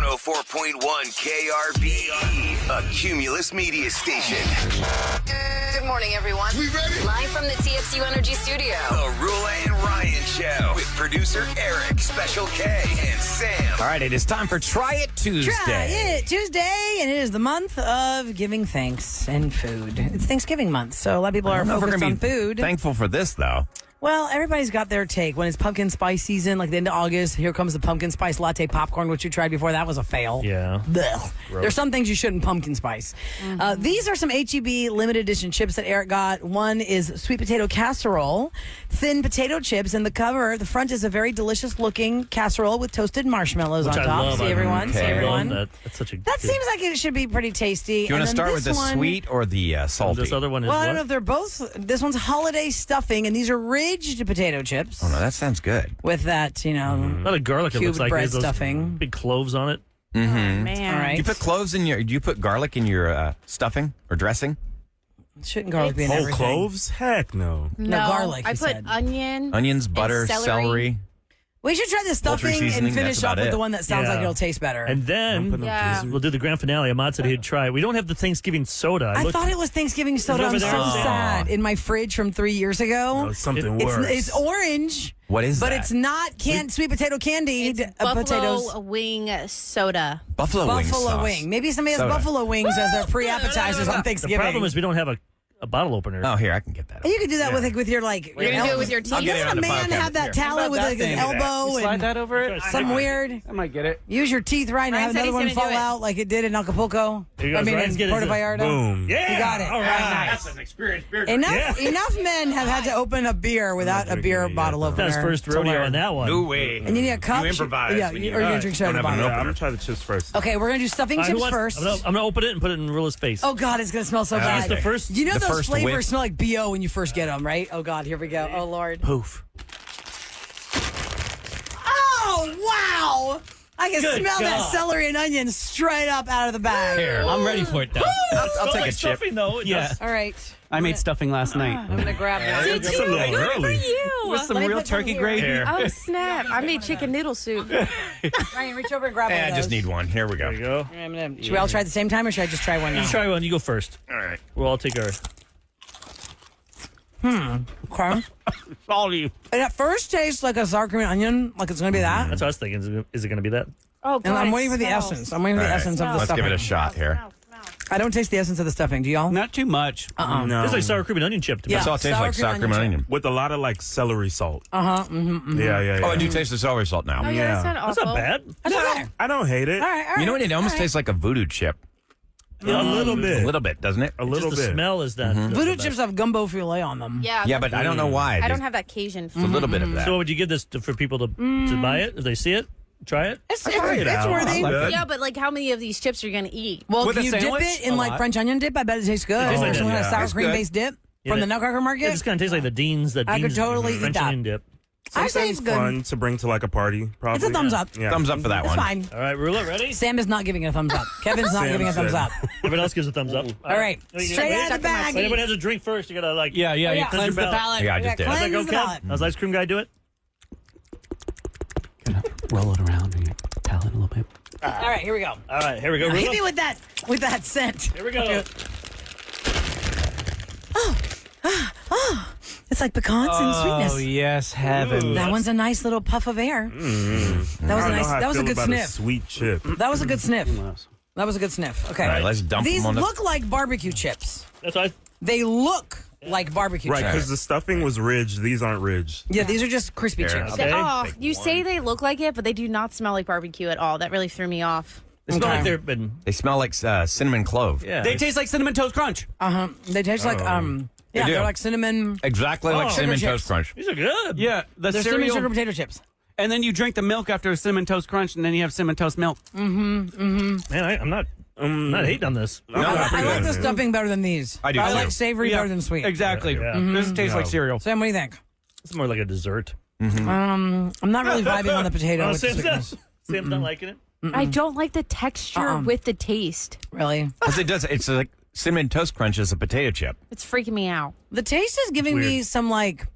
104.1 KRBE, a Cumulus media station. Good morning, everyone. We ready? Live from the TXU Energy Studio. The Rula and Ryan Show with producer Eric, Special K, and Sam. All right, it is time for Try It Tuesday. Try It Tuesday, and it is the month of giving thanks and food. It's Thanksgiving month, so a lot of people are focused on food. Thankful for this, though. Well, everybody's got their take. When it's pumpkin spice season, like the end of August, here comes the pumpkin spice latte popcorn, which you tried before. That was a fail. Yeah. Blech. There's some things you shouldn't pumpkin spice. These are some HEB limited edition chips that Eric got. One is sweet potato casserole, thin potato chips, and the front is a very delicious looking casserole with toasted marshmallows Which on I top. love. See everyone? See Okay. everyone? That's such a That good- seems like it should be pretty tasty. Do you want to start with the sweet or the salty? This other one is Well, I what? don't know if they're both. This one's holiday stuffing, and these are ridged potato chips. Oh, no, that sounds good. With that, A lot of garlic. It cubed looks like bread there's those stuffing. big cloves on it. Man. All right. Do you put cloves in your? Do you put garlic in your stuffing or dressing? Shouldn't garlic be in Whole everything. cloves? Heck no. No, garlic, I he put said. onion. Onions, butter, celery. celery. We should try the stuffing seasoning, and finish that's off about with it. the one that sounds like Yeah. it'll taste better. And then Yeah. we'll do the grand finale. Ahmad said he'd try it. We don't have the Thanksgiving soda. I thought it was Thanksgiving soda. over I'm there? so Oh. sad. In my fridge from 3 years ago. No, it's something worse. It's orange. What is but that? it's not sweet potato candied It's buffalo potatoes. wing soda. Buffalo wing Buffalo sauce. wing. Maybe somebody has Soda. buffalo wings as their pre-appetizers on The Thanksgiving. problem is we don't have a bottle opener. Oh, here, I can get that. And you could do that with your like. You're going to do it with your teeth. I'll get it Doesn't on a the man podcast. have that Here. talent with like, his elbow Slide and that over it. some weird? I might get it. Use your teeth right and Ryan have said another he's one gonna fall do it. out like it did in Acapulco. Here goes. I mean, Ryan's in getting Puerto his- Vallarta. Boom. Yeah. You got it. All right. That's an experienced beer. Enough men have had to open a beer without a drinking beer it yet, bottle though. opener. That's first to rodeo learn. on that one. No way. And you need a cup. You improvise Yeah, when or you- you're going to drink straight out of the don't have an bottle. Yeah, I'm opener. gonna try the chips first. Okay, we're going to do stuffing All right, who chips wants- first. I'm gonna open it and put it in Rilla's face. Oh, God, it's going to smell so bad. It's the first- You know the those first flavors whiff. smell like B.O. when you first get them, right? Oh, God, here we go. Oh, Lord. Poof. Oh, wow. I can Good smell that God. celery and onion straight up out of the bag. Here, I'm ready for it, though. I'll take a chip. Stuffing, though. It Yeah. does. All right. I made stuffing last night I'm going to grab one. Did That's a you? little Good for early. you. with some Let me real put some turkey here. gravy. Here. Oh, snap. I made chicken noodle soup. Ryan, reach over and grab one I of just those. need one. Here we go. There you go. Should we all try at the same time, or should I just try one now? You try one. You go first. All right. We'll all take our. Okay. All you. It at first tastes like a sour cream and onion, like it's going to be that. That's what I was thinking. Is it going to be that? Oh, God. And I'm it waiting for the smells. essence. I'm waiting for the All right. essence of the Let's stuffing. give it a shot here. I don't taste the essence of the stuffing. Do y'all? Not too much. No. It's like sour cream and onion chip. To me. Yeah. That's all it tastes Sour like, cream sour cream and onion onion. With a lot of like celery salt. Uh-huh. Yeah. Oh, I do taste the celery salt now. Oh, yeah, that's not That's awful. not bad. That's okay. I don't hate it. All right. You know what? It almost tastes like a voodoo chip. A little bit. A little bit, doesn't it? A little Just the bit. smell is that. Voodoo chips have gumbo filet on them. Yeah. Yeah, but I don't know why. I don't have that Cajun It's a little bit of that. So what would you give this for people to buy it? If they see it, try it. It's it worthy. out. Yeah, but like how many of these chips are you going to eat? Well, With can a you dip sandwich? it in A like lot. French onion dip? I bet it tastes good. tastes Or like some kind of that. sour It's cream good. based dip Yeah, from the it- Nutcracker It Market. just kind of tastes like the Dean's. I could totally eat French that. onion dip. I say it's Sometimes good. fun to bring to like a party. Probably. It's a thumbs up. Yeah. Thumbs up for that It's one. fine. All right, Rula, ready? Sam is not giving it a thumbs up. Kevin's not Sam giving a thumbs said. up. Everyone else gives a thumbs up. All right. Straight out of the bag. So everyone has a drink first. You gotta like. Yeah. yeah. You cleanse the palate. palate. Yeah, I just did. How's that go, Cleanse the Kev? palate. How's ice cream guy do it? Gonna roll it around in your palate a little bit. All right, here we go. All right, here we go. Hit me Rula. with that scent. Here we go. It's like pecans and sweetness. Oh yes, heaven. That one's a nice little puff of air. That was a I don't know nice. how I That was a feel good about sniff. sweet chip. That was a good sniff. That was a good sniff. Okay. All right, let's dump These them on the... look like barbecue chips. That's why. They look like barbecue Right, chips. because the stuffing was ridged. These aren't ridged. Yeah, these are just crispy Here, chips. Okay. Oh, you say they look like it, but they do not smell like barbecue at all. That really threw me off. They smell Okay. like they've been. They smell like cinnamon clove. Yeah. They taste like Cinnamon Toast Crunch. They taste like They do. they're like cinnamon. Exactly like Oh. Cinnamon Sugar Toast chips. Crunch. These are good. Yeah, the They're cinnamon cereal. sugar potato chips. And then you drink the milk after a Cinnamon Toast Crunch, and then you have Cinnamon Toast milk. Man, I'm not hating on this. No, I like the stuffing better than these. I do I too. like savory better than sweet. Exactly. Yeah. This tastes like cereal. Sam, what do you think? It's more like a dessert. I'm not really vibing on the potato. Oh, with the Sam's sweetness. not liking it. I don't like the texture with the taste. Really? Because it does. It's like Cinnamon Toast Crunch is a potato chip. It's freaking me out. The taste is giving me some like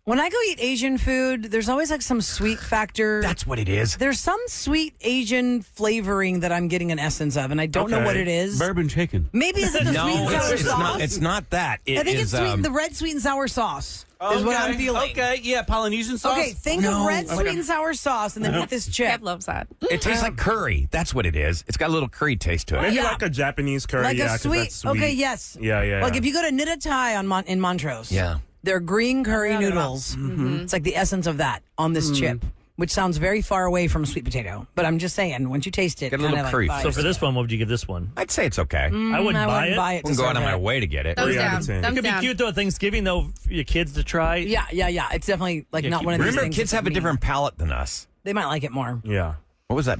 When I go eat Asian food, there's always like some sweet factor. That's what it is. There's some sweet Asian flavoring that I'm getting an essence of, and I don't know what it is. Bourbon chicken. Maybe is it the No, sweet and sour it's sauce? not. It's not that. I think it's is, the red sweet and sour sauce is what I'm feeling. Okay, yeah, Polynesian sauce. Okay, think of red sweet and sour sauce, and then eat this chip. Kev loves that. It tastes like curry. That's what it is. It's got a little curry taste to it. Maybe Yeah. like a Japanese curry. Like yeah, a 'cause sweet, that's sweet. okay, yes. Yeah. Like if you go to Nitatai in Montrose, Yeah. they're green curry noodles. It's like the essence of that on this chip, which sounds very far away from sweet potato. But I'm just saying, once you taste it, Got a little kinda curry like So vibes. for this one, what would you give this one? I'd say it's okay. I wouldn't buy it. buy it. I wouldn't go out of my way to get it. Thumbs 3 out of down. 10. It Thumbs could be down. cute though at Thanksgiving though for your kids to try. Yeah. It's definitely like not one of these Remember, things. kids that's have a me. different palate than us. They might like it more. Yeah. What was that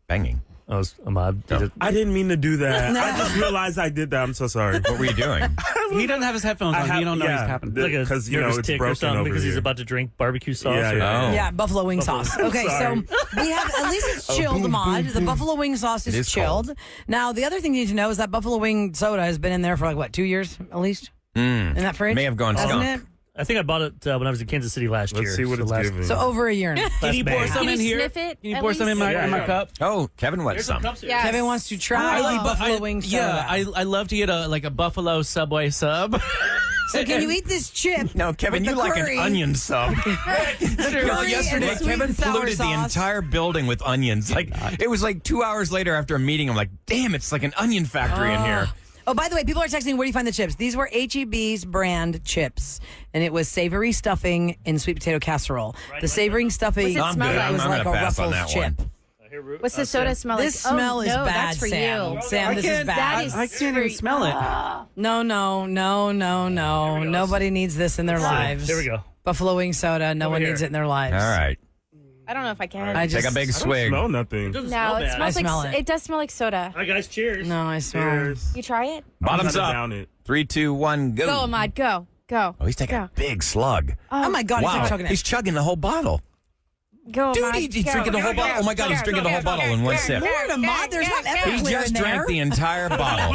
banging? I was Ahmad. I didn't mean to do that. I just realized I did that. I'm so sorry. What were you doing? He doesn't have his headphones on. He don't know what's happening. Like a 'cause, you know, nervous it's tick or broken something over because he's here. about to drink barbecue sauce. Yeah, or- yeah. Oh. Yeah, buffalo wing sauce. Okay, so Sorry. we have, at least it's chilled, Mod. The buffalo wing sauce It is is chilled. cold. Now, the other thing you need to know is that buffalo wing soda has been in there for like, what, 2 years at least? In that fridge? May have gone Hasn't skunk. it? I think I bought it when I was in Kansas City last year. Let's see what So it's last- giving. So over a year now. Can you pour bang. some Can in you here? sniff it Can you at pour some in least? my cup? Oh, Kevin wants some. Yes. Kevin wants to try the buffalo wing soda. I love to get a buffalo Subway sub. So can you eat this chip? No, Kevin, with you the like curry? an onion sub. Curry Yesterday, and sweet Kevin and sour polluted the sauce. entire building with onions. Like it was like 2 hours later after a meeting. I'm like, damn, it's like an onion factory in here. Oh, by the way, people are texting, where do you find the chips? These were H-E-B's brand chips, and it was savory stuffing in sweet potato casserole. The savory stuffing What's it I'm smell good. like? was I'm like a gonna pass on Ruffles that chip. one. What's the soda smell like? This smell is no, bad, that's for Sam. you. Sam, this is bad. That is I can't for- even smell it. No. Nobody needs this in their lives. Here we go. Buffalo wing soda. No one here. needs it in their lives. All right, I don't know if I can. I just take a big I don't swig. smell nothing. Doesn't No, smell it bad. smells I smell like it. it does smell like soda. All right, guys, cheers. No, I smell. Cheers. You try it? Bottoms I'm up. down it. 3, 2, 1, go. Go, Ahmad. Go. Oh, he's taking Go. a big slug. Oh my God, he's Wow, like chugging it. he's chugging the whole bottle. Go, Dude, Ahmad. he's Go. drinking the whole bottle. Oh my God, he's drinking the whole bottle in one sip. Lord, Ahmad, there's not He Everclear just in there. drank the entire bottle.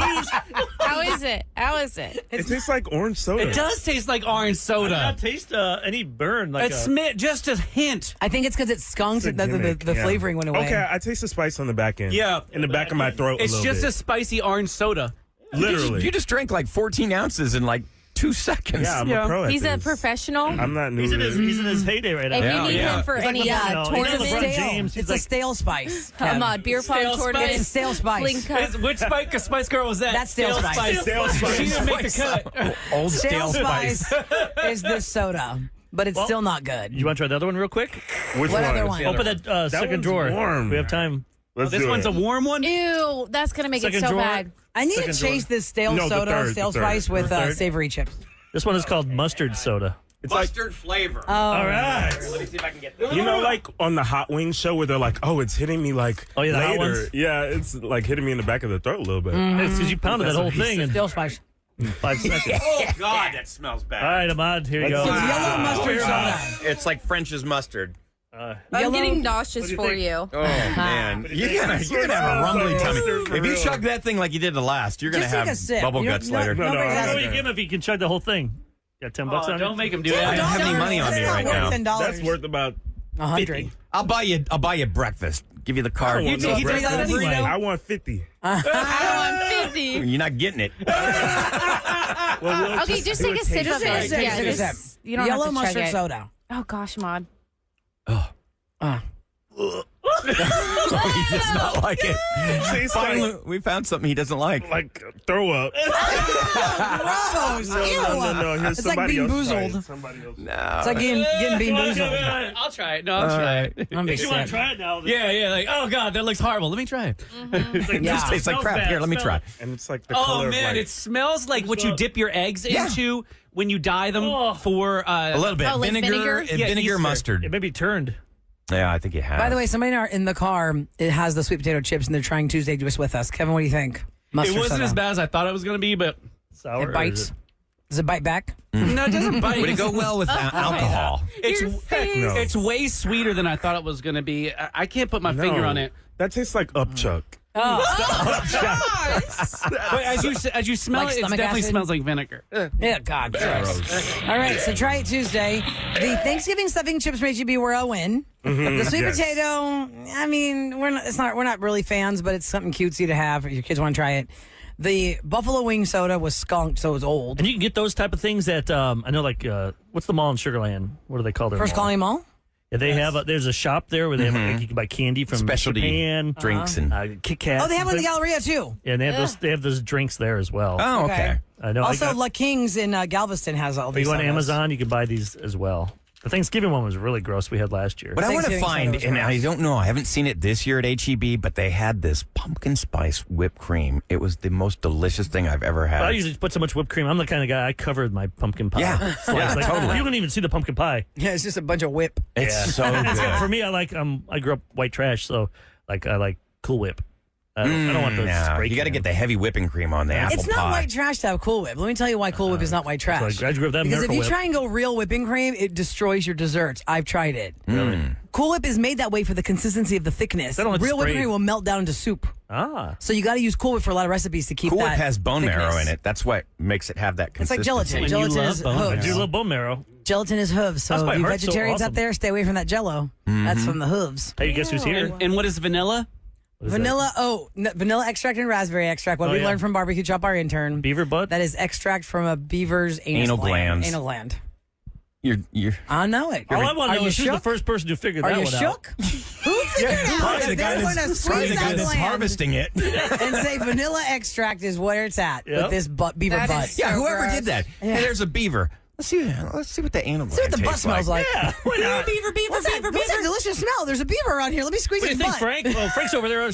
How is it? How is it? It tastes like orange soda. It does taste like orange I did soda. not taste any burn. Like It's just a hint. I think it's because it skunked. It's a The gimmick, the yeah. flavoring went away. Okay, I taste the spice on the back end. Yeah. In the back of my throat It's a little just bit. a spicy orange soda. Literally. You just drank like 14 ounces in like 2 seconds. yeah, I'm a pro at He's a this. professional. I'm not new he's in to his this. he's in his heyday right now. If Yeah, you need yeah. him for any Yeah, No, tournament, he's it's LeBron stale. James. He's It's like- a stale spice. Kev. Ahmad, beer pong Stale tournament. spice. It's a stale Fling spice. cup. Which Spice Girl was that? That's stale spice. Stale spice. She didn't make the cut. Old Stale stale spice. spice is this soda, but it's Well, still not good. You want to try the other one real quick? Which What one? other one? Open that second one's drawer. warm. We have time. Let's This do one's it. a warm one. Ew, that's gonna make Second it so drawer. bad. I need to Second chase this stale No, the soda, third, stale the third. spice with The third? savory chips. This one is called mustard soda. It's like, Mustard flavor. All right. Let me see if I can get you know, like on the Hot Wings show where they're like, oh, it's hitting me like Oh, yeah, the hot later. ones? Yeah, it's like hitting me in the back of the throat a little bit. It's because you pounded that That's whole what he thing in Stale spice. 5 seconds. Oh God, that smells All bad. right, Ahmad, here you go. It's yellow mustard soda. It's like French's mustard. I'm Yellow- getting nauseous you for think? you. Oh man, you're gonna have a rumbly tummy. For If you real. chug that thing like you did the last, you're gonna Just take have a sip. bubble You don't- guts later. No, nobody's no, What asking. do you give him if you can chug the whole thing? Got $10 on Don't it? make him do I that. don't have any money on me It's right not now. worth $10. That's worth about 100. I'll buy you breakfast. Give you the card. I don't want no he took breakfast. that anyway. I want 50. I want 50. You're not getting it. Well, Okay, just take a sip of take a it. sip, Yeah, take a just- sip. you don't Yellow have to chug mustard it. soda. Oh gosh, Ahmad. He does not like it. Tastes Finally, we found something he doesn't like. like throw up. Gross. No, here's It's like somebody being else try it. boozled. Somebody else. No. It's like getting bean boozled. I'll try it. No, I'll try it. I'm big You want sick. to try it now? Yeah, like, oh God, that looks horrible. Let me try it. Yeah. This tastes like Smells crap. bad. Here, let me Smell try. it. And it's like the Oh color man, of like, it smells like what you dip your eggs into when you dye them Oh. for A little bit. Oh, like vinegar? Yeah, vinegar Easter. mustard. It may be turned. Yeah, I think it has. By the way, somebody in the car, it has the sweet potato chips, and they're trying Tuesday Juice with us. Kevin, what do you think? It Mustard wasn't soda. as bad as I thought it was going to be, but Sour. It or bites. is it- Does it bite back? no, it doesn't bite. would it go well with alcohol? It's Your face. no. it's way sweeter than I thought it was going to be. I can't put my finger on it. That tastes like upchuck. But as you smell Like it, it stomach definitely acid? smells like vinegar. Yeah, God. Gross. All right, so try it Tuesday. The Thanksgiving stuffing chips from HEB were a win. The sweet potato, I mean, we're not really fans, but it's something cutesy to have if your kids want to try it. The buffalo wing soda was skunked, so it was old. And you can get those type of things at I know, like what's the mall in Sugar Land? What do they call their First mall? Colony Mall? Yeah, they have. There's a shop there where they have like, you can buy candy from Specialty Japan, drinks and Kit Kat. Oh, they have one in the Galleria too. Yeah, and they have those drinks there as well. Oh, okay. I know. Also, La King's in Galveston has all If these. you go on sodas. Amazon, you can buy these as well. The Thanksgiving one was really gross. We had last year. What I want to Thanksgiving find, soda was and gross. I don't know, I haven't seen it this year at HEB, but they had this pumpkin spice whipped cream. It was the most delicious thing I've ever had. I usually put so much whipped cream. I'm the kind of guy I covered my pumpkin pie. Yeah. Slice. Yeah, Like, totally. You don't even see the pumpkin pie. Yeah, it's just a bunch of whip. It's so It's good. good. For me, I grew up white trash, so I like Cool Whip. I don't want those. No, spray you got to can. get the heavy whipping cream on the apple It's not pie. white trash to have Cool Whip. Let me tell you why Cool Whip is not white trash. So I grew up that Because if Miracle you Whip. try and go real whipping cream, it destroys your desserts. I've tried it. Cool Whip is made that way for the consistency of the thickness. They don't like Real whipping spray. cream will melt down into soup. Ah, So you got to use Cool Whip for a lot of recipes to keep Cool Whip that has bone thickness. marrow in it. That's what makes it have that It's like consistency. gelatin. And you Gelatin love is bone marrow. I hooves. do love bone marrow. Gelatin is hooves. That's So why it you hurts so vegetarians out awesome. there, stay away from that Jello. That's from the hooves. Hey, guess who's here? And what is vanilla? What is that? Vanilla extract and raspberry extract. What Oh, we yeah. learned from Barbecue Chop, our intern. Beaver butt? That is extract from a beaver's Anal glands. Anal gland. You're I know it. All I want Are to know you is who's the shook? first person who figured Are that you one out. shook? Who figured out probably that the guy they're going to that's, probably squeeze the guy that that's gland harvesting it. and say vanilla extract is where it's at Yep. with this beaver That butt. is Yeah, So whoever gross. did that. Yeah. Hey, there's a beaver. Let's see what the animal See what the butt tastes smells like. Yeah, why not? Beaver, what's that delicious smell? There's a beaver around here. Let me squeeze What do his you think, butt. Frank? Well, Frank's over there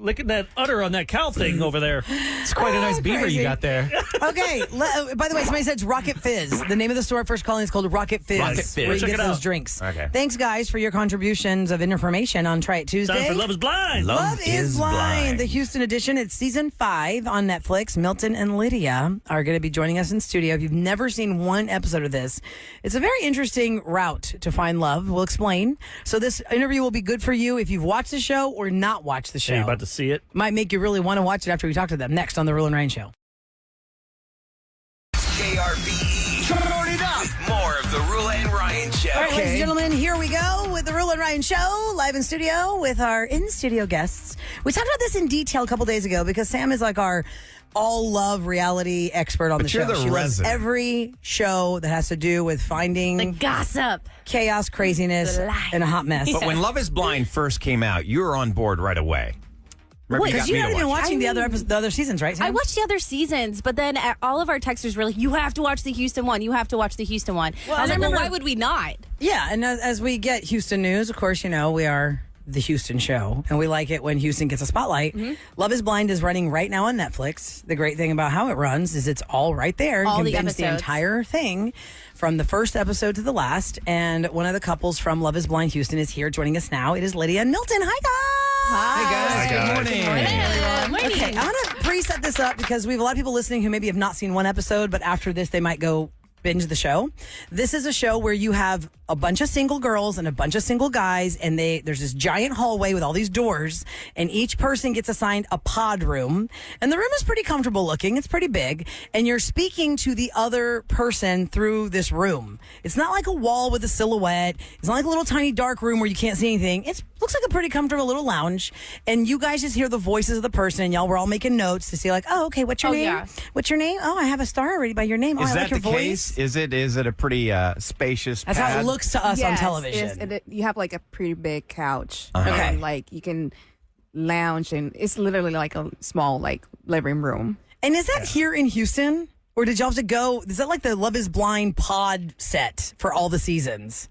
licking that udder on that cow thing over there. It's quite a nice beaver crazy. you got there. Okay. By the way, somebody said it's Rocket Fizz. The name of the store at First Colony is called Rocket Fizz. Rocket Fizz. Where you Check get it those out. drinks. Okay. Thanks, guys, for your contributions of information on Try It Tuesday. Time for Love is Blind. Love is blind. The Houston edition. It's season 5 on Netflix. Milton and Lydia are going to be joining us in studio. If you've never seen one episode of this, it's a very interesting route to find love. We'll explain. So this interview will be good for you if you've watched the show or not watched the show. Are you about to see it? Might make you really want to watch it after we talk to them. Next on the Rule and Rain Show. KRBE. Turn it up. With more of the Rule and Ryan Show. All right, ladies and gentlemen, here we go with the Rule and Ryan Show, live in studio with our in-studio guests. We talked about this in detail a couple days ago because Sam is like our all-love reality expert on But the you're show. the She loves resident. every show that has to do with The finding gossip. chaos, craziness, The lie. and a hot mess. But when Love is Blind first came out, you were on board right away. Remember, Wait, got Because you me to haven't been watch it. watching I the other seasons, right, Sam? I watched the other seasons, but then all of our texters were like, you have to watch the Houston one. You have to watch the Houston one. I was like, well, why would we not? Yeah, and as we get Houston news, of course, you know, we are the Houston show, and we like it when Houston gets a spotlight. Mm-hmm. Love is Blind is running right now on Netflix. The great thing about how it runs is it's all right there. All you the can binge the episodes. entire thing from the first episode to the last. And one of the couples from Love is Blind Houston is here joining us now. It is Lydia and Milton. Hi, guys. Hey, guys. Hi, guys. Good morning. Okay, I'm going to pre-set this up because we have a lot of people listening who maybe have not seen one episode, but after this, they might go binge the show. This is a show where you have a bunch of single girls and a bunch of single guys, and there's this giant hallway with all these doors, and each person gets assigned a pod room, and the room is pretty comfortable looking. It's pretty big, and you're speaking to the other person through this room. It's not like a wall with a silhouette. It's not like a little tiny dark room where you can't see anything. It looks like a pretty comfortable little lounge, and you guys just hear the voices of the person, and y'all were all making notes to see like, oh, okay, what's your name? yeah. What's your name? Oh, I have a star already by your name. Oh, Is I like that your the voice. case? Is it a pretty spacious That's pad? how it looks to us on Yes, television. you have like a pretty big couch. Uh-huh. Okay. And, like you can lounge, and it's literally like a small like living room. And is that here in Houston? Or did y'all have to go? Is that like the Love is Blind pod set for all the seasons?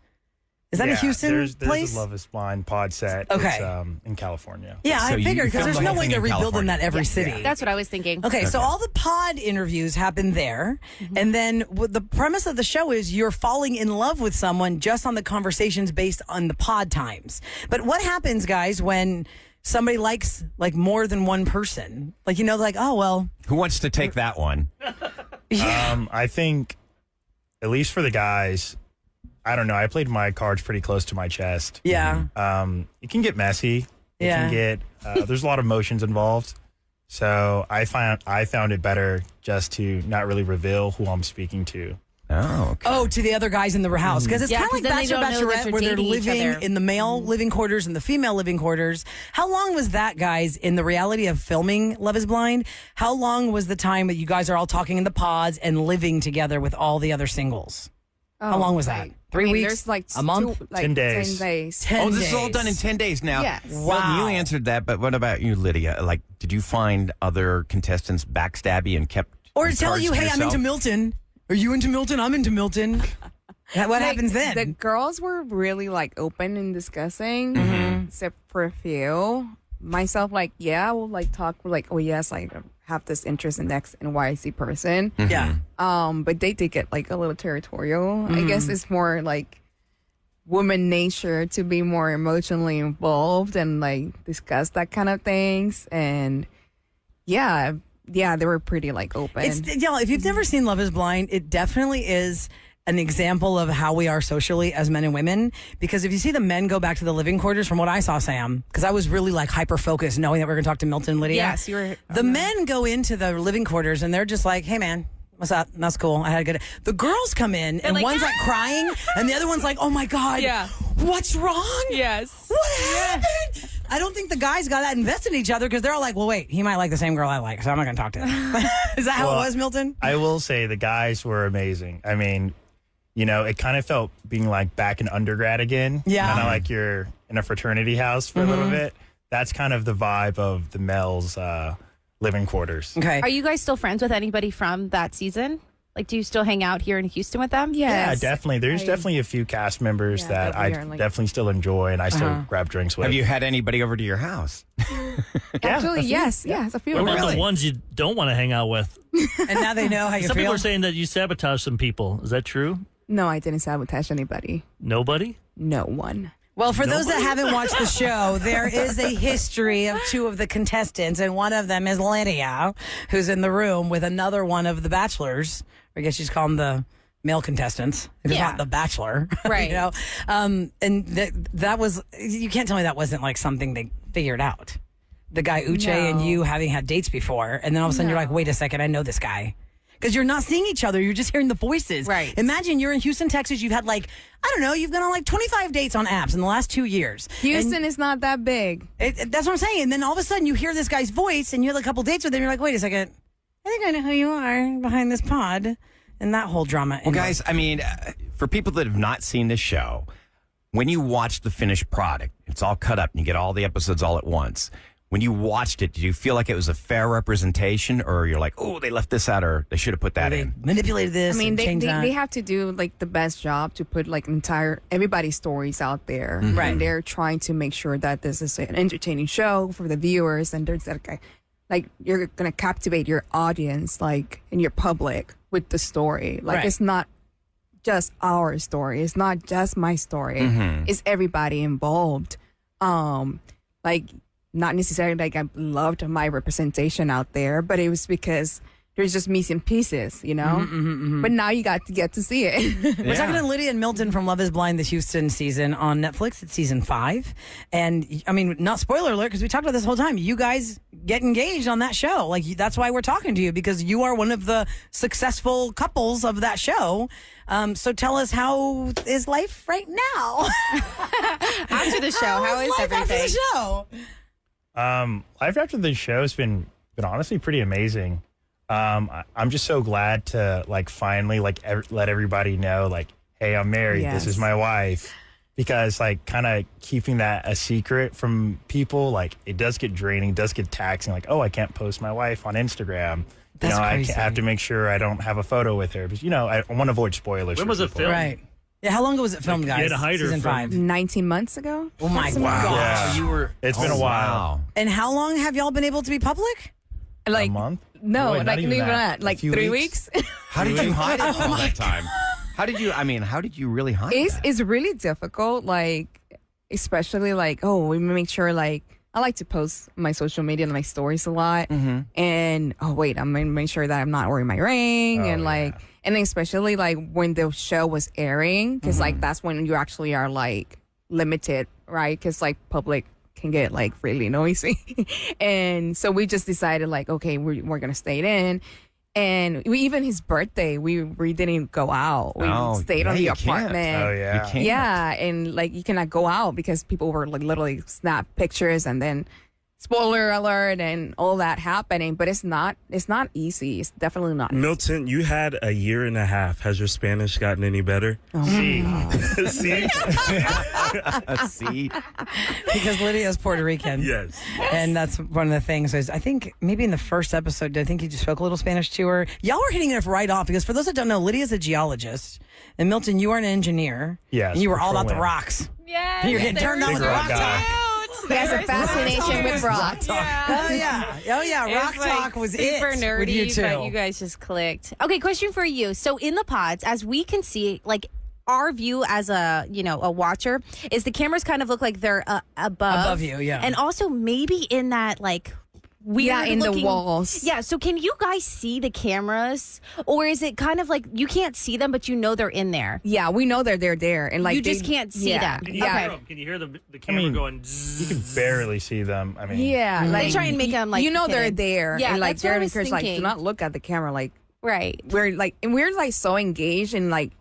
Is that a Houston there's place? a Love is Blind pod set. Okay. It's, in California. Yeah, So I you figured because filmed there's the no whole way thing they're in rebuilding California. that every city. That's what I was thinking. Okay, so all the pod interviews happen there. And then the premise of the show is you're falling in love with someone just on the conversations based on the pod times. But what happens, guys, when somebody likes like more than one person? Like, you know, like, oh, well. Who wants to take that one? Yeah. I think, at least for the guys, I don't know. I played my cards pretty close to my chest. Yeah. It can get messy. It can get there's a lot of emotions involved. So I found it better just to not really reveal who I'm speaking to. Oh, okay. Oh, to the other guys in the house. Because it's kind of like then they Bachelor, don't know that Bachelorette, you're where they're dating each living other. in the male living quarters and the female living quarters. How long was that, guys, in the reality of filming Love is Blind? How long was the time that you guys are all talking in the pods and living together with all the other singles? How long was that? 3 weeks? There's like a month? 10 days. 10 days. 10 Oh, this is all days. done in 10 days now. Yes. Well, you answered that, but what about you, Lydia? Like, did you find other contestants backstabby and kept Or in tell charge you, to hey, I'm yourself? into Milton. Are you into Milton? I'm into Milton. What Like, happens then? The girls were really like open in discussing, except for a few. Myself, like, I will like talk like, oh yes, I have this interest in X and Y Z person. Yeah. But they did get like a little territorial. I guess it's more like woman nature to be more emotionally involved and like discuss that kind of things. And yeah, they were pretty like open. Y'all, if you've never seen Love is Blind, it definitely is an example of how we are socially as men and women. Because if you see the men go back to the living quarters, from what I saw, Sam, because I was really like hyper focused knowing that we are going to talk to Milton and Lydia. Yes, you were. The men go into the living quarters and they're just like, hey man, what's up? That's cool. I had a good. The girls come in and like, one's like crying and the other one's like, oh my God. Yeah. What's wrong? Yes. What happened? I don't think the guys got that invested in each other because they're all like, well, wait, he might like the same girl I like, so I'm not going to talk to him. Is that how it was, Milton? I will say the guys were amazing. I mean, you know, it kind of felt being like back in undergrad again. Yeah. Kind of like you're in a fraternity house for a little bit. That's kind of the vibe of the males' living quarters. Okay. Are you guys still friends with anybody from that season? Like, do you still hang out here in Houston with them? Yeah, Yes. definitely. There's definitely a few cast members Yeah, that that I we are, like- definitely still enjoy and I still grab drinks with. Have you had anybody over to your house? Actually, yes, a few. What about Really? the ones you don't want to hang out with? And now they know how you Some feel. people are saying that you sabotage some people. Is that true? No, I didn't sabotage anybody. Nobody? No one. Well, for those that haven't watched the show, there is a history of two of the contestants, and one of them is Lydia, who's in the room with another one of the bachelors. I guess she's called them the male contestants. It's Yeah. not the bachelor, Right. you know. And that was, you can't tell me that wasn't like something they figured out. The guy Uche and No. you having had dates before, and then all of a sudden you're like, wait a second, I know this guy. Because you're not seeing each other, you're just hearing the voices. Right. Imagine you're in Houston, Texas. You've had like, I don't know, you've gone on like 25 dates on apps in the last 2 years. Houston is not that big. That's what I'm saying. And then all of a sudden you hear this guy's voice and you have a couple dates with him. You're like, wait a second. I think I know who you are behind this pod. And that whole drama. Well, guys, I mean, for people that have not seen this show, when you watch the finished product, it's all cut up and you get all the episodes all at once. When you watched it, did you feel like it was a fair representation, or you're like, oh, they left this out, or they should have put that they in? manipulated this. I mean, and they changed that. they have to do like the best job to put like everybody's stories out there. Right. And they're trying to make sure that this is an entertaining show for the viewers, and there's like you're gonna captivate your audience, like in your public with the story. Like Right. it's not just our story. It's not just my story. It's everybody involved. Like not necessarily like I loved my representation out there, but it was because there's just missing pieces, you know? But now you got to get to see it. We're talking to Lydia and Milton from Love is Blind, the Houston season on Netflix. It's season 5. And I mean, not spoiler alert, because we talked about this whole time. You guys get engaged on that show. Like, that's why we're talking to you, because you are one of the successful couples of that show. So tell us, how is life right now? After the show, how is life after everything? the show? Life after the show has been honestly pretty amazing. I'm just so glad to like finally like let everybody know like, hey, I'm married. This is Yes. my wife. Because like kind of keeping that a secret from people, like it does get draining, does get taxing. Like, oh, I can't post my wife on Instagram. That's I crazy. have to make sure I don't have a photo with her. But I want to avoid spoilers. When for was it people. filmed? Right. Yeah, how long ago was it filmed, You guys? had to hide her Season from- 5. 19 months ago. Oh my Something God. Yeah. You were. It's been a while. And how long have y'all been able to be public? Like A month? no, Wait, not like even even that. that. Like A few 3 weeks? weeks. How did you hide it all that time? How did you really hide that? It's really difficult, like especially like we make sure like I like to post my social media and my stories a lot, and I'm gonna make sure that I'm not wearing my ring and like and especially like when the show was airing, because like that's when you actually are like limited, right? Because like public can get like really noisy. And so we just decided like, okay, we're going to stay in. And even his birthday, we didn't go out. We stayed on the apartment. Oh, yeah. You can't. Yeah, and like you cannot go out because people were like literally snap pictures and then spoiler alert and all that happening. But it's not easy. It's definitely not easy. Milton, you had a year and a half. Has your Spanish gotten any better? See, See? Because Lydia is Puerto Rican. Yes. And that's one of the things is I think maybe in the first episode, I think you just spoke a little Spanish to her. Y'all were hitting it right off because for those that don't know, Lydia's a geologist. And Milton, you are an engineer. Yes, And you were all about the petroleum. rocks. Yeah. You're getting turned on with the rock talk. He has a fascination with rocks. Oh, yeah. Rock talk was super it nerdy, with you two. but you guys just clicked. Okay, question for you. So in the pods, as we can see, like our view as a watcher is the cameras kind of look like they're above you, yeah. and also maybe in that like weird in the looking, walls. Yeah. So can you guys see the cameras, or is it kind of like you can't see them, but you know they're in there? Yeah, we know they're there, and like You just can't see them. Can you Okay. hear 'em? Can you hear the camera going? Zzz? You can barely see them. I mean, Yeah, like They try and make them like you know they're hidden. there. Yeah, and like that's what I they're was encouraged, like do thinking. not look at the camera. Like Right. we're like so engaged and like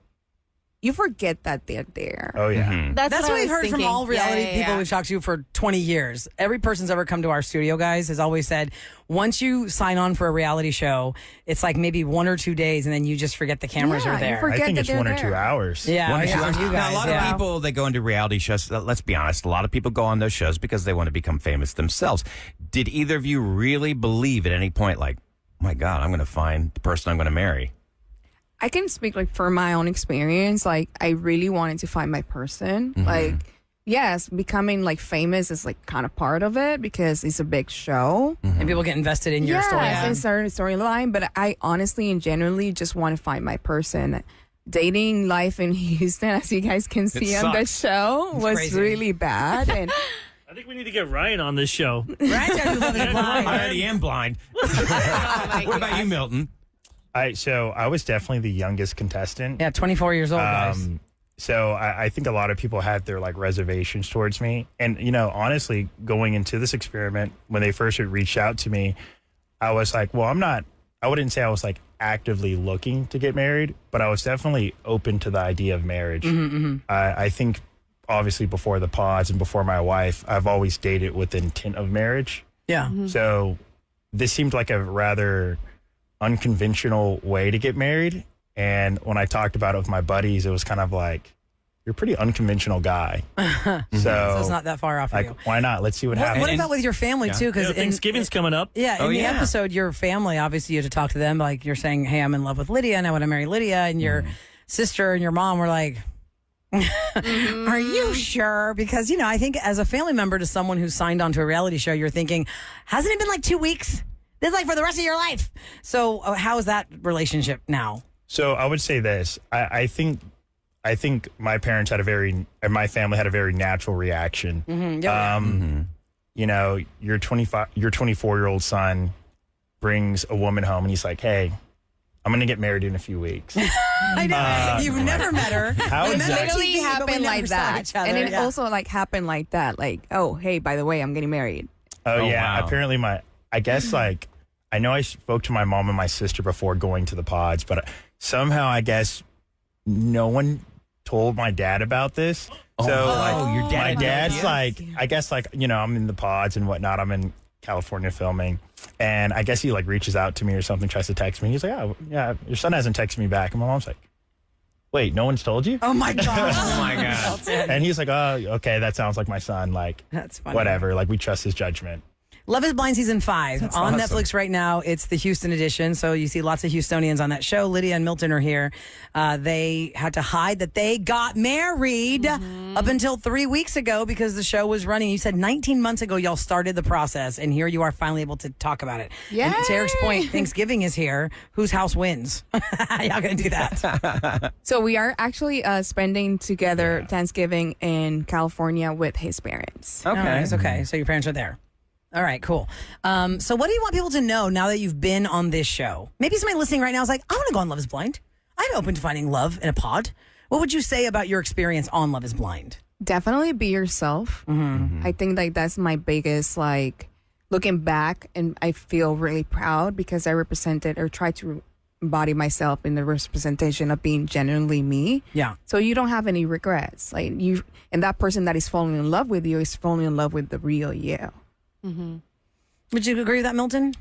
you forget that they're there. Oh, yeah. Mm-hmm. That's That's what what I we've was heard from thinking. all reality Yeah, yeah, people yeah. we've talked to for 20 years. Every person's ever come to our studio, guys, has always said, once you sign on for a reality show, it's like maybe 1 or 2 days, and then you just forget the cameras Yeah, are you there. forget I think that it's they're 1 or 2 there. hours. Yeah, One or two yeah, hours. you Now, guys, a lot yeah. of people that go into reality shows, let's be honest, a lot of people go on those shows because they want to become famous themselves. Did either of you really believe at any point, like, oh my God, I'm going to find the person I'm going to marry? I can speak like for my own experience. Like I really wanted to find my person. Like yes, becoming like famous is like kind of part of it because it's a big show. And people get invested in your story. Yes, in certain storyline. But I honestly and generally just want to find my person. Dating life in Houston, as you guys can see on the sucks. show, was crazy. really bad. And I think we need to get Ryan on this show. Right? I already am blind. What about you, Milton? So I was definitely the youngest contestant. Yeah, 24 years old, guys. So I think a lot of people had their like reservations towards me. And, honestly, going into this experiment, when they first had reached out to me, I was like, well, I wouldn't say I was like actively looking to get married, but I was definitely open to the idea of marriage. I think obviously before the pods and before my wife, I've always dated with the intent of marriage. Yeah. So this seemed like a rather unconventional way to get married. And when I talked about it with my buddies, it was kind of like, you're a pretty unconventional guy. So it's not that far off for you. like, why not? Let's see what happens. What about with your family, too? Because Thanksgiving's coming up. Yeah, in the episode, your family, obviously, you had to talk to them. Like, you're saying, hey, I'm in love with Lydia, and I want to marry Lydia. And your sister and your mom were like, are you sure? Because, I think as a family member to someone who's signed on to a reality show, you're thinking, hasn't it been like 2 weeks? This is like for the rest of your life. So how is that relationship now? So I would say this. I think my parents had my family had a very natural reaction. Your 24-year-old son brings a woman home and he's like, hey, I'm going to get married in a few weeks. I know. You've never met her. How We is met that? on literally TV, but we happened never like saw that. each other. And it Yeah. also like happened like that. Like, oh, hey, by the way, I'm getting married. Oh, Oh, yeah. wow. Apparently I guess like, I know I spoke to my mom and my sister before going to the pods, but somehow I guess no one told my dad about this. So your dad my had no dad's idea? like, I guess like, I'm in the pods and whatnot. I'm in California filming. And I guess he like reaches out to me or something, tries to text me. He's like, oh, yeah, your son hasn't texted me back. And my mom's like, wait, no one's told you? Oh, my gosh. Oh, my God. And he's like, oh, okay, that sounds like my son. Like, That's funny. whatever. Like, we trust his judgment. Love is Blind Season 5 on awesome. Netflix right now. It's the Houston edition, so you see lots of Houstonians on that show. Lydia and Milton are here. They had to hide that they got married up until 3 weeks ago because the show was running. You said 19 months ago y'all started the process, and here you are finally able to talk about it. And to Eric's point, Thanksgiving is here. Whose house wins? Y'all gonna do that? So we are actually spending together Thanksgiving in California with his parents. Okay. Nice. Okay, so your parents are there. All right, cool. So what do you want people to know now that you've been on this show? Maybe somebody listening right now is like, I want to go on Love is Blind. I'm open to finding love in a pod. What would you say about your experience on Love is Blind? Definitely be yourself. I think like that's my biggest like looking back, and I feel really proud because I represented or tried to embody myself in the representation of being genuinely me. Yeah. So you don't have any regrets. Like you, and that person that is falling in love with you is falling in love with the real you. Would you agree with that, Milton?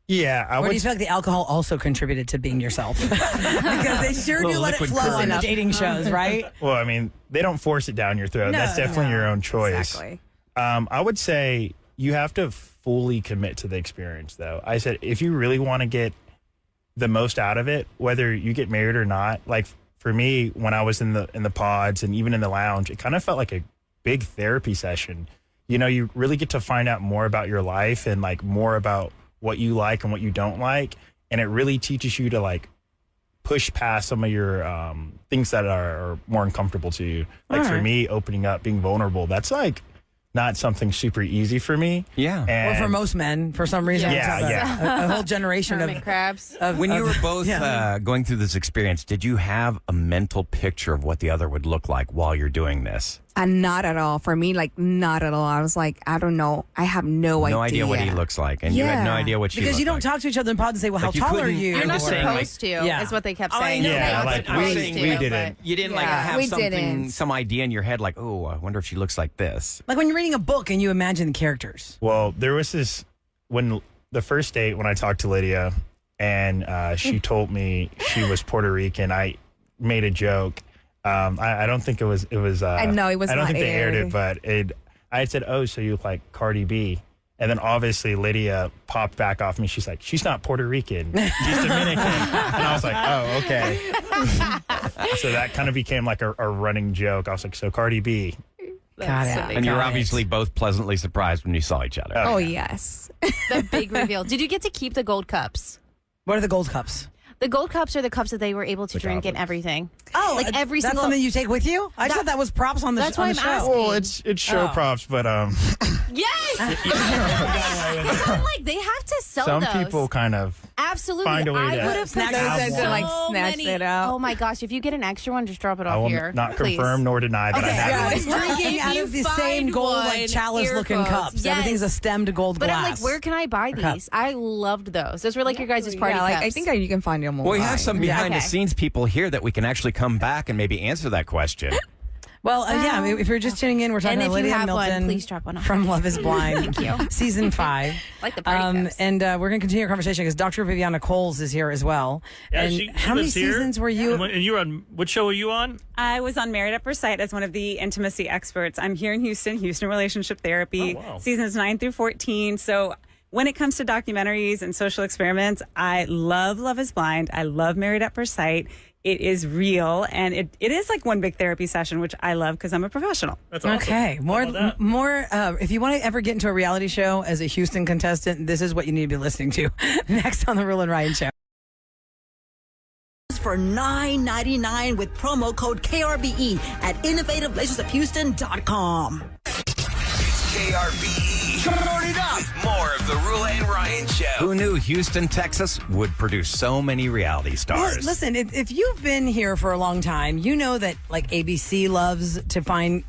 Yeah, I Or do would. you feel like the alcohol also contributed to being yourself? Because they sure do let it liquid flow in the courage. dating shows, right? Well, I mean, they don't force it down your throat. No, That's definitely your own choice. Exactly. I would say you have to fully commit to the experience, though. I said if you really want to get the most out of it, whether you get married or not. Like for me, when I was in the pods and even in the lounge, it kind of felt like a big therapy session. You know, you really get to find out more about your life and like more about what you like and what you don't like, and it really teaches you to like push past some of your things that are more uncomfortable to you. Like for me, opening up, being vulnerable, that's like not something super easy for me. Yeah. And Or for most men, for some reason. Yeah, it's yeah. A whole generation Hermit crabs. When you were both going through this experience, did you have a mental picture of what the other would look like while you're doing this? And not at all. For me, like not at all. I was like, I don't know. I have no idea. No idea what he looks like, and you had no Yeah. idea what she Because you don't looked like. talk to each other in pods and say, well, Like, you how tall are couldn't- you? You're not saying, like- supposed to, Yeah. is what they kept Oh, I saying. know. You're Yeah, not like, supposed we to, didn't. You didn't like Yeah, have we something, didn't. some idea in your head, like, oh, I wonder if she looks like this. Like when you're reading a book and you imagine the characters. Well, there was this when the first date when I talked to Lydia, and she told me she was Puerto Rican. I made a joke. I don't think it was. I know it was I don't not think they aired aired. it, but I had said, "Oh, so you look like Cardi B." And then obviously Lydia popped back off me. She's like, "She's not Puerto Rican. She's Dominican." And I was like, "Oh, okay." So that kind of became like a running joke. I was like, "So Cardi B." Got it. And you were Got it. obviously both pleasantly surprised when you saw each other. Oh yes. The big reveal. Did you get to keep the gold cups? What are the gold cups? The gold cups are the cups that they were able to drink and everything. Oh, like every that's single. something you take with you? I thought that was props on the, That's on why the I'm show. asking. Well, it's show props, but Yes. Because I'm like, they have to sell some those. people kind of Absolutely. find a way I to would have snatch put it so out. Like, snatch many. it out. Oh my gosh! If you get an extra one, just drop it I off will here. not please. confirm nor deny that I have Yeah, it. it's drinking If out you of the find same gold, one, like chalice-looking ear cups. quotes. Everything's a Yes. stemmed gold But glass. I'm like, where can I buy cup. these? I loved those. Those were like your guys' party Yeah, like, cups. I think you can find them online. Well, we have some behind Okay. the scenes people here that we can actually come back and maybe answer that question. Well, yeah, if you're just tuning in, we're talking And about if you Lydia and have one, Milton please drop one off. from Love is Blind. Thank you. Season 5. Like the party cups. And we're going to continue our conversation because Dr. Viviana Coles is here as well. Yeah, and she how many lives here. seasons were you? And you were on, what show were you on? I was on Married at First Sight as one of the intimacy experts. I'm here in Houston Relationship Therapy, Oh, wow. seasons 9 through 14. So when it comes to documentaries and social experiments, I love Love is Blind. I love Married at First Sight. It is real, and it is like one big therapy session, which I love because I'm a professional. That's awesome. Okay, How about that? more. If you want to ever get into a reality show as a Houston contestant, this is what you need to be listening to next on the Real and Ryan Show. For $9.99 with promo code KRBE at innovative.houston.com. It's KRBE. Turn it up. With more of the Rula and Ryan Show. Who knew Houston, Texas would produce so many reality Well, stars? listen, if you've been here for a long time, you know that like ABC loves to find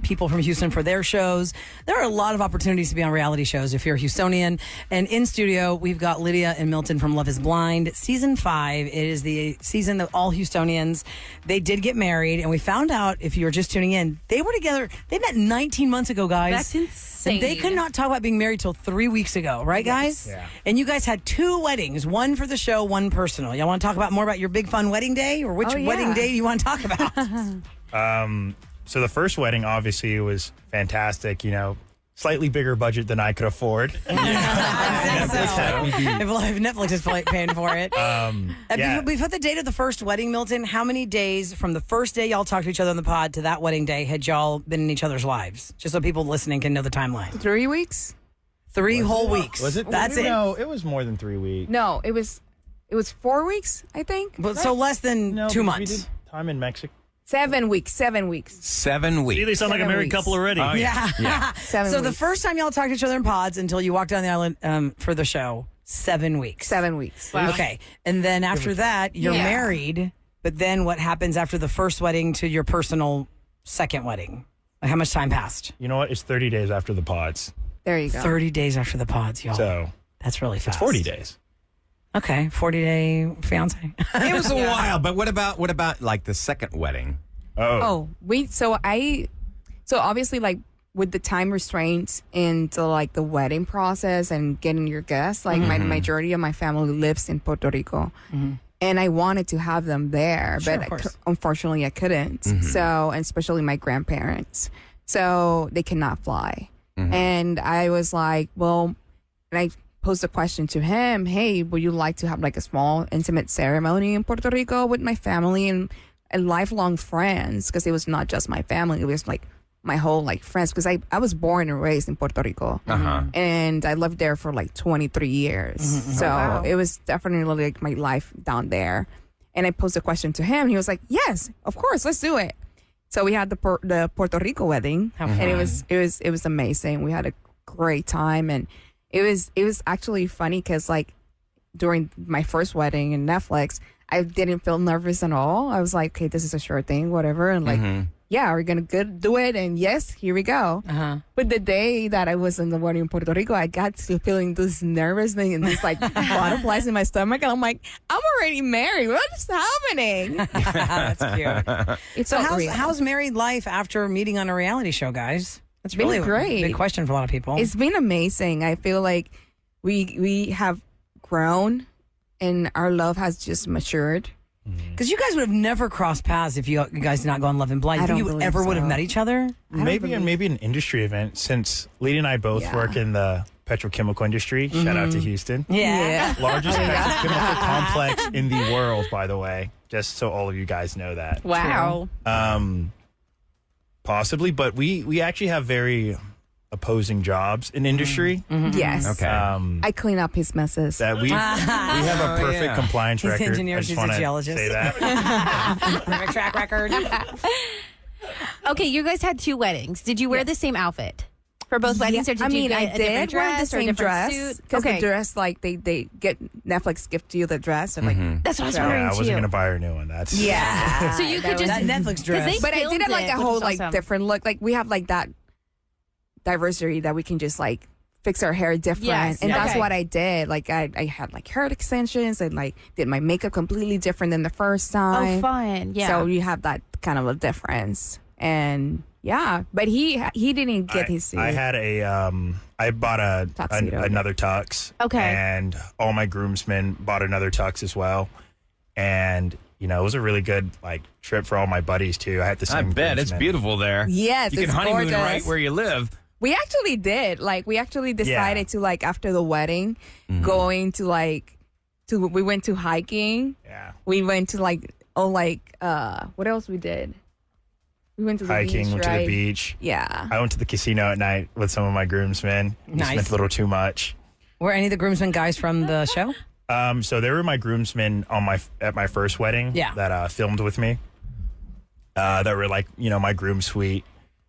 people from Houston for their shows. There are a lot of opportunities to be on reality shows if you're a Houstonian. And in studio, we've got Lydia and Milton from Love is Blind. Season 5, it is the season that all Houstonians, they did get married. And we found out, if you were just tuning in, they were together. They met 19 months ago, guys. That's insane. And they could not talk about being married till 3 weeks ago, right, guys? Yeah. And you guys had 2 weddings, one for the show, one personal. Y'all want to talk about more about your big fun wedding day, or which Oh, yeah. wedding day do you want to talk about? So the first wedding obviously was fantastic. You know, slightly bigger budget than I could afford. If Netflix is paying for it. Yeah. We put the date of the first wedding, Milton. How many days from the first day y'all talked to each other on the pod to that wedding day had y'all been in each other's lives? Just so people listening can know the timeline. 3 weeks. 3 whole weeks. Was it? That's it. No, it was more than 3 weeks. No, it was 4 weeks, I think. But so less than No, 2 because we months. did time in Mexico. 7 weeks. 7 weeks. 7 weeks. See, they sound like a 7 married weeks. couple already. Oh, yeah. Yeah. 7 So the weeks. first time y'all talked to each other in pods until you walked down the island for the show, 7 weeks. 7 weeks. Okay. And then after that, you're Yeah. married. But then what happens after the first wedding to your personal second wedding? Like, how much time passed? You know what? It's 30 days after the pods. There you go. 30 days after the pods, y'all. So that's really fast. it's 40 days. Okay, 40-day fiance. It was a while, but what about like the second wedding? Oh, so obviously, like, with the time restraints into like the wedding process and getting your guests, like my majority of my family lives in Puerto Rico, and I wanted to have them there, Sure, but of course. unfortunately I couldn't. So, and especially my grandparents, so they cannot fly. And I was like, well, and I posed a question to him, hey, would you like to have like a small intimate ceremony in Puerto Rico with my family and lifelong friends? Because it was not just my family, it was like my whole like friends, because I was born and raised in Puerto Rico, and I lived there for like 23 years. So it was definitely like my life down there. And I posed a question to him, and he was like, yes, of course, let's do it. So we had the Puerto Rico wedding, and it was amazing. We had a great time, and it was actually funny because like during my first wedding in Netflix, I didn't feel nervous at all. I was like, okay, this is a sure thing, whatever, and like, yeah, we're gonna do it, and yes, here we go. But the day that I was in the wedding in Puerto Rico, I got to feeling this nervous thing and this like butterflies in my stomach, and I'm like, I'm already married. What is happening? That's cute. It's So so real. how's married life after meeting on a reality show, guys? That's been really great. a big question for a lot of people. It's been amazing. I feel like we have grown, and our love has just matured. Because you guys would have never crossed paths if you guys did not go on Love and Blind. I You think don't you believe ever would have so. met each other? Maybe an industry event, since Lydia and I both work in the petrochemical industry. Shout out to Houston. Yeah. Largest petrochemical complex in the world, by the way, just so all of you guys know that. Wow. Possibly, but we actually have very opposing jobs in industry. Yes. Okay. I clean up his messes. That we have a perfect yeah. compliance He's record. engineer, I just she's a wanna geologist. say that. Perfect track record. Okay, you guys had 2 weddings. Did you wear the same outfit for both weddings, or did you get I a different did wear the dress or a same different dress suit? because Okay, the dress, like they get Netflix gift you the dress, and like that's what I was So- wondering Yeah, I wasn't too. gonna buy her a new one. That's yeah. So you could just That Netflix 'cause dress. they But I did filmed it like a which whole was like awesome. different look. Like we have like that diversity that we can just like fix our hair different, Yes, and that's okay. what I did. Like I had like hair extensions and like did my makeup completely different than the first time. Oh, fun! Yeah. So you have that kind of a difference, and yeah. But he didn't get his suit. I had I bought Tuxedo. another tux. Okay. And all my groomsmen bought another tux as well. And it was a really good like trip for all my buddies too. I had the I same. bet it's groomsmen. beautiful there. Yes, you can it's honeymoon gorgeous. right where you live. We actually did. Like, we actually decided to, like, after the wedding, going to, like, we went to hiking. Yeah. We went to, like, what else we did? We went to the Hiking, beach, went to right? the beach. Yeah. I went to the casino at night with some of my groomsmen. We Nice. spent a little too much. Were any of the groomsmen guys from the show? So they were my groomsmen at my first wedding. Yeah. That filmed with me. That were like my groom suite.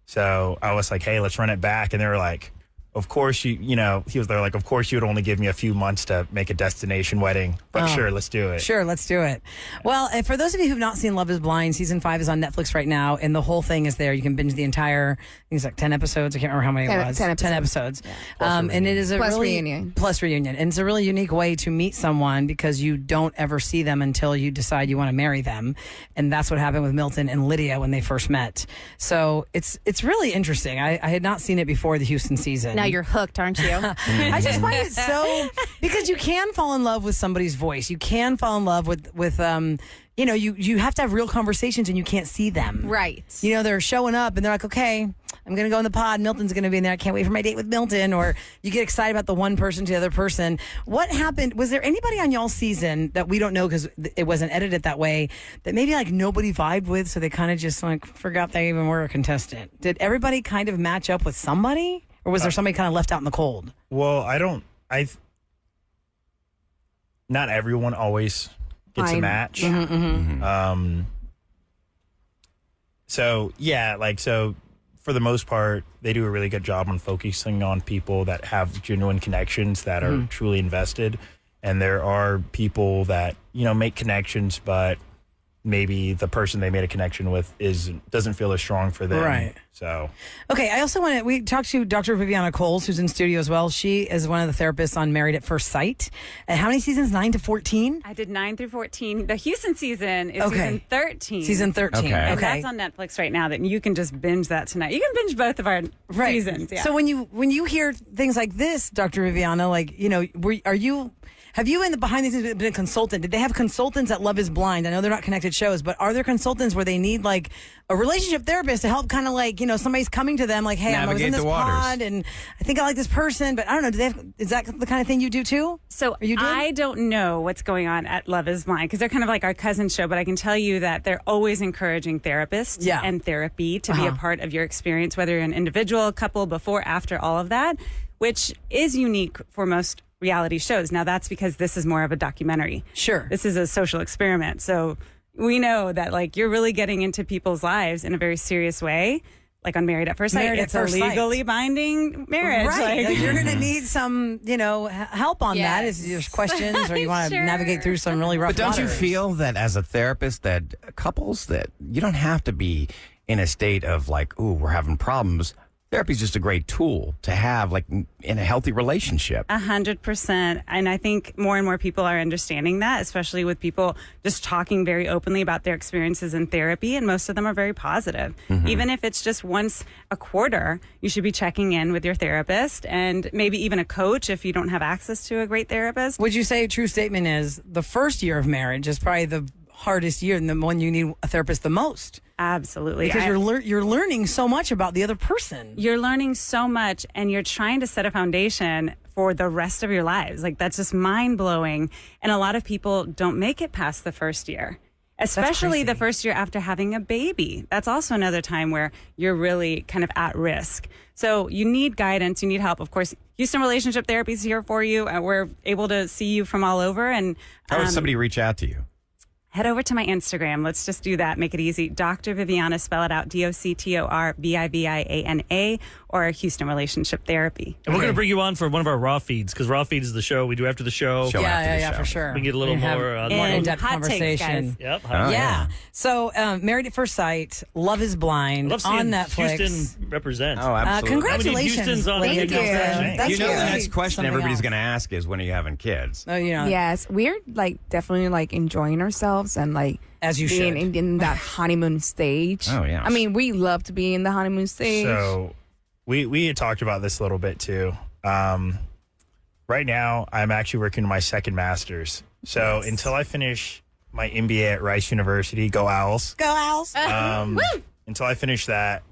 So I was like, hey, let's run it back, and they were like, of course they're like, of course you would only give me a few months to make a destination wedding, but sure, let's do it. Sure, let's do it. Well, and for those of you who've not seen Love is Blind, season 5 is on Netflix right now, and the whole thing is there. You can binge the entire, I think it's like 10 episodes. I can't remember how many it was. 10 episodes. And it is a Plus really reunion. Plus reunion. And it's a really unique way to meet someone because you don't ever see them until you decide you want to marry them. And that's what happened with Milton and Lydia when they first met. So it's really interesting. I had not seen it before the Houston season. Now you're hooked, aren't you? I just find it so because you can fall in love with somebody's voice. You can fall in love with you have to have real conversations and you can't see them. Right. They're showing up and they're like, okay, I'm going to go in the pod. Milton's going to be in there. I can't wait for my date with Milton. Or you get excited about the one person to the other person. What happened? Was there anybody on y'all's season that we don't know because it wasn't edited that way that maybe like nobody vibed with? So they kind of just like forgot they even were a contestant. Did everybody kind of match up with somebody? Or was there somebody kind of left out in the cold? Well, not everyone always gets a Fine. match. Yeah. So for the most part, they do a really good job on focusing on people that have genuine connections that are truly invested. And there are people that, make connections, but maybe the person they made a connection with doesn't feel as strong for them. Right. So Okay, I also want to. We talked to Dr. Viviana Coles, who's in studio as well. She is one of the therapists on Married at First Sight. And how many seasons? 9 to 14. I did 9 through 14. The Houston season is Okay. season 13. Season 13. Okay. And Okay. that's on Netflix right now. That you can just binge that tonight. You can binge both of our seasons. Yeah. So when you hear things like this, Dr. Viviana, like, have you in the behind the scenes been a consultant? Did they have consultants at Love is Blind? I know they're not connected shows, but are there consultants where they need like a relationship therapist to help kind of like, somebody's coming to them like, hey, I was Navigate in this the waters. pod and I think I like this person, but I don't know. Is that the kind of thing you do too? So Are you doing? I don't know what's going on at Love is Blind because they're kind of like our cousin show, but I can tell you that they're always encouraging therapists Yeah. and therapy to be a part of your experience, whether you're an individual, couple, before, after, all of that, which is unique for most reality shows. Now that's because this is more of a documentary. Sure. This is a social experiment. So we know that like you're really getting into people's lives in a very serious way. Like on Married at First Sight, Married at it's a First Sight. legally binding marriage. Right. Like, You're going to need some, help on that. If there's questions or you want to Sure. navigate through some really rough But don't you waters. feel that as a therapist that couples that you don't have to be in a state of like, ooh, we're having problems. Therapy is just a great tool to have like in a healthy relationship. 100%. And I think more and more people are understanding that, especially with people just talking very openly about their experiences in therapy. And most of them are very positive. Even if it's just once a quarter, you should be checking in with your therapist and maybe even a coach if you don't have access to a great therapist. Would you say a true statement is the first year of marriage is probably the hardest year and the one you need a therapist the most? Absolutely. Because you're learning so much about the other person. You're learning so much and you're trying to set a foundation for the rest of your lives. Like that's just mind blowing. And a lot of people don't make it past the first year, especially the first year after having a baby. That's also another time where you're really kind of at risk. So you need guidance. You need help. Of course, Houston Relationship Therapy is here for you. We're able to see you from all over. And How would somebody reach out to you? head over to my Instagram. Let's just do that. Make it easy. Dr. Viviana, spell it out. DoctorViviana, or Houston Relationship Therapy. And we're going to bring you on for one of our Raw feeds because Raw feed is the show we do after the show. For sure. We get a little more more in-depth hot takes, conversation. guys. Yep. Yeah. So, Married at First Sight, Love is Blind Love on seeing Netflix. Houston represent. Oh, absolutely. Congratulations. Houston's on the Thank head you. count. That's You know, the really next question something everybody's else. going to ask is, when are you having kids? Oh, you know. Yes, we're like definitely like enjoying ourselves and like As you being should. in that honeymoon stage. Oh, yeah. I mean, we love to be in the honeymoon stage. So we had talked about this a little bit too. Right now, I'm actually working on my second master's. So until I finish my MBA at Rice University, go Owls. Go Owls. Until I finish that,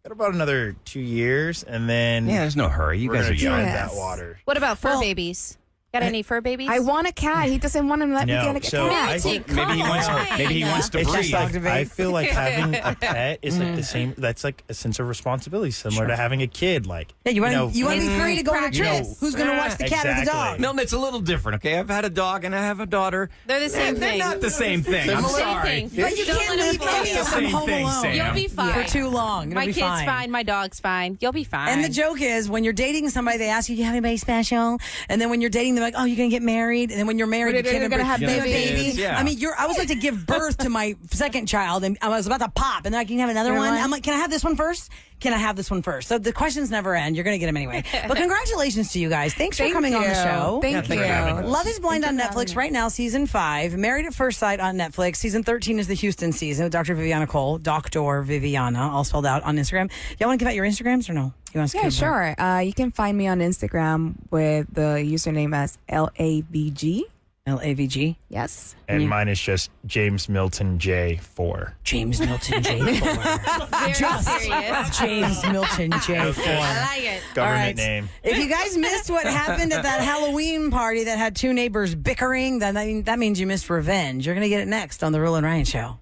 got about another 2 years, and then Yeah, there's no hurry. You we're guys are gonna young. try Yes. that water. What about fur Well- babies? Got any fur babies? I want a cat. He doesn't want to let No, me get a so cat. I- Maybe he wants. Maybe he wants to It's breathe. just like, Dr. I Viv. feel like having a pet is like the same. That's like a sense of responsibility, similar to having a kid. Like, Yeah, you want to know, be free to go on a you trip. know, Who's going to watch the cat or the exactly. dog? Milton, it's a little different, okay? I've had a dog and I have a daughter. They're the same They're thing. not the same thing. I'm Same sorry. thing. But you Don't can't let leave them fool any you. of them Same home thing, alone Sam. You'll be fine. for too long. It'll My be kid's fine. fine. My dog's fine. You'll be fine. And the joke is, when you're dating somebody, they ask you, "Do you have anybody special?" And then when you're dating, they're like, "Oh, you're gonna get married." And then when you're married, you can't You're gonna have remember- babies. Yeah. I mean, I was like to give birth to my second child, and I was about to pop, and they're like, "Can you have another You're one?" like- I'm like, "Can I have this one first? Can I have this one first?" So the questions never end. You're gonna get them anyway. But congratulations to you guys. Thanks for Thank coming on the you. show. Thank thanks for having you. us. Love is Blind on Thank you for Netflix having right now, season 5. Married at First Sight on Netflix. Season 13 is the Houston season with Dr. Viviana Cole, Dr. Viviana, all spelled out on Instagram. Y'all want to give out your Instagrams or no? You want to Yeah, sure. You can find me on Instagram with the username as LAVG. LAVG. Yes. And mine is just James Milton J4. James Milton J4. Very serious. James Milton J4. I like it. Government All right. name. If you guys missed what happened at that Halloween party that had two neighbors bickering, then that means you missed revenge. You're going to get it next on The Real and Ryan Show.